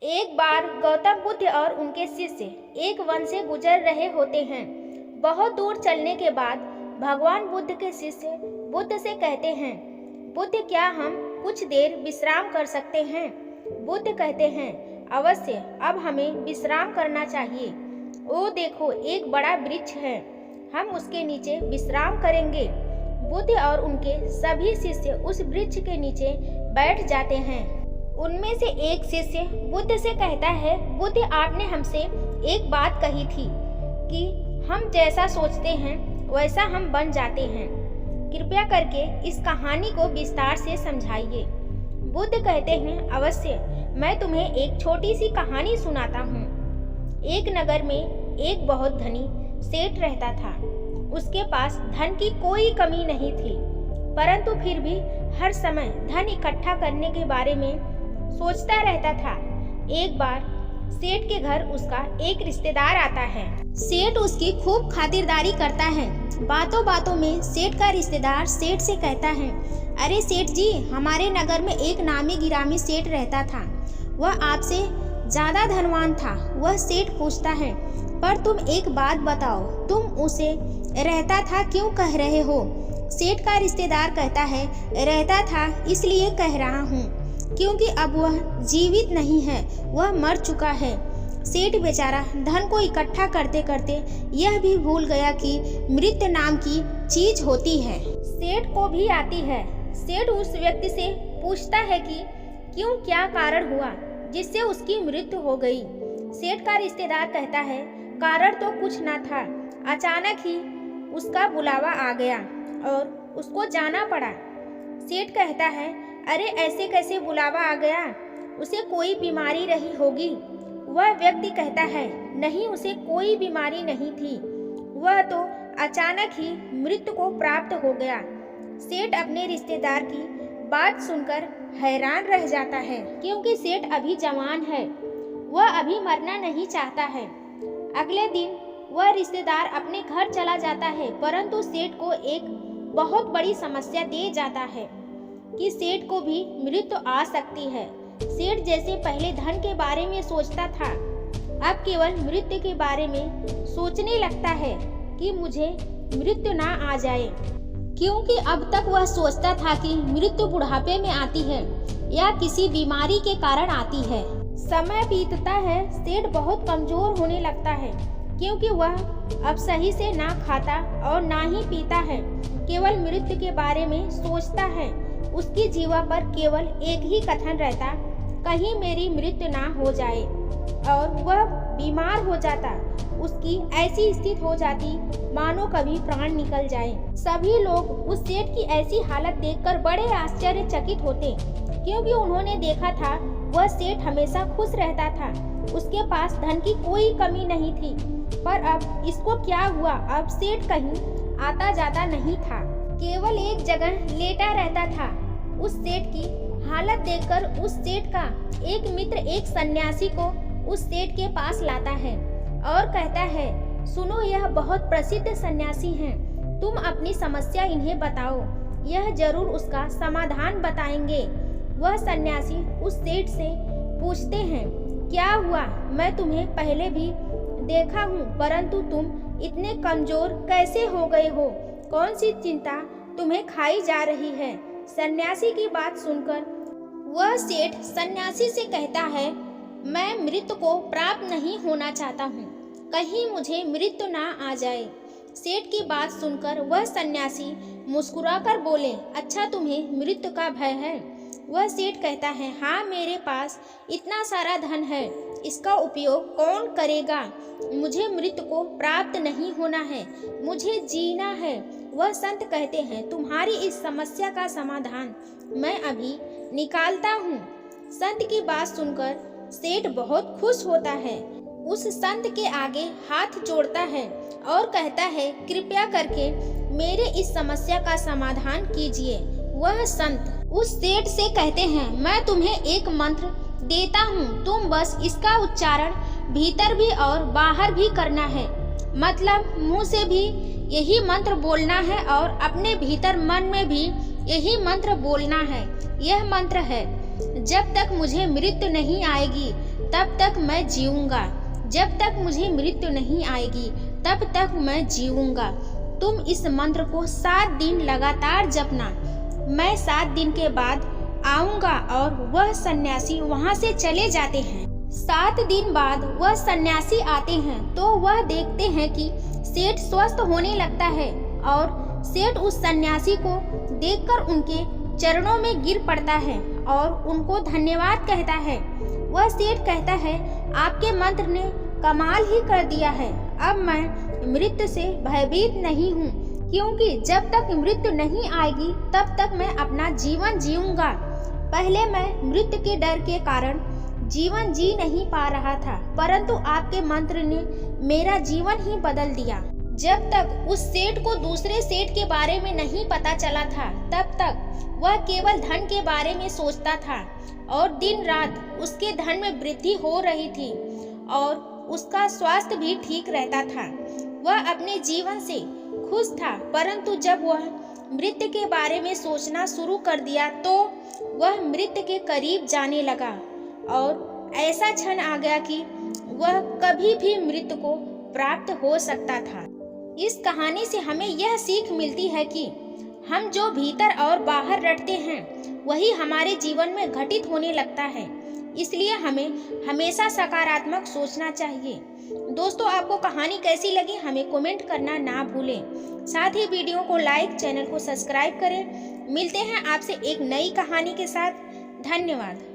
एक बार गौतम बुद्ध और उनके शिष्य एक वन से गुजर रहे होते हैं। बहुत दूर चलने के बाद भगवान बुद्ध के शिष्य बुद्ध से कहते हैं, बुद्ध क्या हम कुछ देर विश्राम कर सकते हैं? बुद्ध कहते हैं, अवश्य, अब हमें विश्राम करना चाहिए। ओ देखो, एक बड़ा वृक्ष है, हम उसके नीचे विश्राम करेंगे। बुद्ध और उनके सभी शिष्य उस वृक्ष के नीचे बैठ जाते हैं। उनमें से एक शिष्य बुद्ध से कहता है, बुद्ध, आपने हमसे एक बात कही थी कि हम जैसा सोचते हैं वैसा हम बन जाते हैं। कृपया करके इस कहानी को विस्तार से समझाइए। बुद्ध कहते हैं, अवश्य, मैं तुम्हें एक छोटी सी कहानी सुनाता हूँ। एक नगर में एक बहुत धनी सेठ रहता था। उसके पास धन की कोई कमी नहीं थी, परंतु फिर भी हर समय धन इकट्ठा करने के बारे में सोचता रहता था। एक बार सेठ के घर उसका एक रिश्तेदार आता है। सेठ उसकी खूब खातिरदारी करता है। बातों बातों में सेठ का रिश्तेदार सेठ से कहता है, अरे सेठ जी, हमारे नगर में एक नामी गिरामी सेठ रहता था। वह आपसे ज़्यादा धनवान था। वह सेठ पूछता है, पर तुम एक बात बताओ, तुम उसे रहता था क्यों कह रहे हो? सेठ का रिश्तेदार कहता है, रहता था इसलिए कह रहा हूँ क्योंकि अब वह जीवित नहीं है, वह मर चुका है। सेठ बेचारा धन को इकट्ठा करते करते यह भी भूल गया कि मृत्यु नाम की चीज होती है। सेठ को भी आती है। सेठ उस व्यक्ति से पूछता है कि क्यों, क्या कारण हुआ जिससे उसकी मृत्यु हो गई। सेठ का रिश्तेदार कहता है, कारण तो कुछ न था, अचानक ही उसका बुलावा आ गया और उसको जाना पड़ा। सेठ कहता है, अरे ऐसे कैसे बुलावा आ गया? उसे कोई बीमारी रही होगी। वह व्यक्ति कहता है, नहीं, उसे कोई बीमारी नहीं थी, वह तो अचानक ही मृत्यु को प्राप्त हो गया। सेठ अपने रिश्तेदार की बात सुनकर हैरान रह जाता है, क्योंकि सेठ अभी जवान है, वह अभी मरना नहीं चाहता है। अगले दिन वह रिश्तेदार अपने घर चला जाता है, परंतु सेठ को एक बहुत बड़ी समस्या दे जाता है कि सेठ को भी मृत्यु आ सकती है। सेठ जैसे पहले धन के बारे में सोचता था, अब केवल मृत्यु के बारे में सोचने लगता है कि मुझे मृत्यु ना आ जाए, क्योंकि अब तक वह सोचता था कि मृत्यु बुढ़ापे में आती है या किसी बीमारी के कारण आती है। समय बीतता है, सेठ बहुत कमजोर होने लगता है, क्योंकि वह अब सही से ना खाता और ना ही पीता है, केवल मृत्यु के बारे में सोचता है। उसकी जीवा पर केवल एक ही कथन रहता, कहीं मेरी मृत्यु ना हो जाए, और वह बीमार हो जाता। उसकी ऐसी स्थिति हो जाती मानो कभी प्राण निकल जाए। सभी लोग उस सेठ की ऐसी हालत देखकर बड़े आश्चर्यचकित होते, क्योंकि उन्होंने देखा था वह सेठ हमेशा खुश रहता था, उसके पास धन की कोई कमी नहीं थी। पर अब इसको क्या हुआ? अब सेठ कहीं आता जाता नहीं था, केवल एक जगह लेटा रहता था। उस सेठ की हालत देखकर उस सेठ का एक मित्र एक सन्यासी को उस सेठ के पास लाता है और कहता है, सुनो, यह बहुत प्रसिद्ध सन्यासी हैं, तुम अपनी समस्या इन्हें बताओ, यह जरूर उसका समाधान बताएंगे। वह सन्यासी उस सेठ से पूछते हैं, क्या हुआ? मैं तुम्हें पहले भी देखा हूँ, परंतु तुम इतने कमजोर कैसे हो गए हो? कौन सी चिंता तुम्हें खाई जा रही है? सन्यासी की बात सुनकर वह सेठ सन्यासी से कहता है, मैं मृत्यु को प्राप्त नहीं होना चाहता हूँ, कहीं मुझे मृत्यु ना आ जाए। सेठ की बात सुनकर वह सन्यासी मुस्कुराकर बोले, अच्छा, तुम्हें मृत्यु का भय है? वह सेठ कहता है, हाँ, मेरे पास इतना सारा धन है, इसका उपयोग कौन करेगा? मुझे मृत्यु को प्राप्त नहीं होना है, मुझे जीना है। वह संत कहते हैं, तुम्हारी इस समस्या का समाधान मैं अभी निकालता हूँ। संत की बात सुनकर सेठ बहुत खुश होता है, उस संत के आगे हाथ जोड़ता है और कहता है, कृपया करके मेरे इस समस्या का समाधान कीजिए। वह संत उस सेठ से कहते हैं, मैं तुम्हें एक मंत्र देता हूँ, तुम बस इसका उच्चारण भीतर भी और बाहर भी करना है, मतलब मुंह से भी यही मंत्र बोलना है और अपने भीतर मन में भी यही मंत्र बोलना है। यह मंत्र है, जब तक मुझे मृत्यु नहीं आएगी तब तक मैं जीऊंगा। जब तक मुझे मृत्यु नहीं आएगी तब तक मैं जीऊंगा। तुम इस मंत्र को 7 दिन लगातार जपना। मैं 7 दिन के बाद आऊंगा और वह सन्यासी वहां से चले जाते हैं। 7 दिन बाद वह सन्यासी आते हैं तो वह देखते हैं कि सेठ स्वस्थ होने लगता है और सेठ उस सन्यासी को देखकर उनके चरणों में गिर पड़ता है और उनको धन्यवाद कहता है। वह सेठ कहता है, आपके मंत्र ने कमाल ही कर दिया है। अब मैं मृत्यु से भयभीत नहीं हूँ, क्योंकि जब तक मृत्यु नहीं आएगी तब तक मैं अपना जीवन जीऊंगा। पहले मैं मृत्यु के डर के कारण जीवन जी नहीं पा रहा था, परंतु आपके मंत्र ने मेरा जीवन ही बदल दिया। जब तक उस सेठ को दूसरे सेठ के बारे में नहीं पता चला था, तब तक वह केवल धन के बारे में सोचता था और दिन रात उसके धन में वृद्धि हो रही थी और उसका स्वास्थ्य भी ठीक रहता था। वह अपने जीवन से खुश था, परंतु जब वह मृत्यु के बारे में सोचना शुरू कर दिया तो वह मृत्यु के करीब जाने लगा और ऐसा क्षण आ गया कि वह कभी भी मृत्यु को प्राप्त हो सकता था। इस कहानी से हमें यह सीख मिलती है कि हम जो भीतर और बाहर रटते हैं वही हमारे जीवन में घटित होने लगता है। इसलिए हमें हमेशा सकारात्मक सोचना चाहिए। दोस्तों, आपको कहानी कैसी लगी हमें कमेंट करना ना भूलें। साथ ही वीडियो को लाइक, चैनल को सब्सक्राइब करें। मिलते हैं आपसे एक नई कहानी के साथ। धन्यवाद।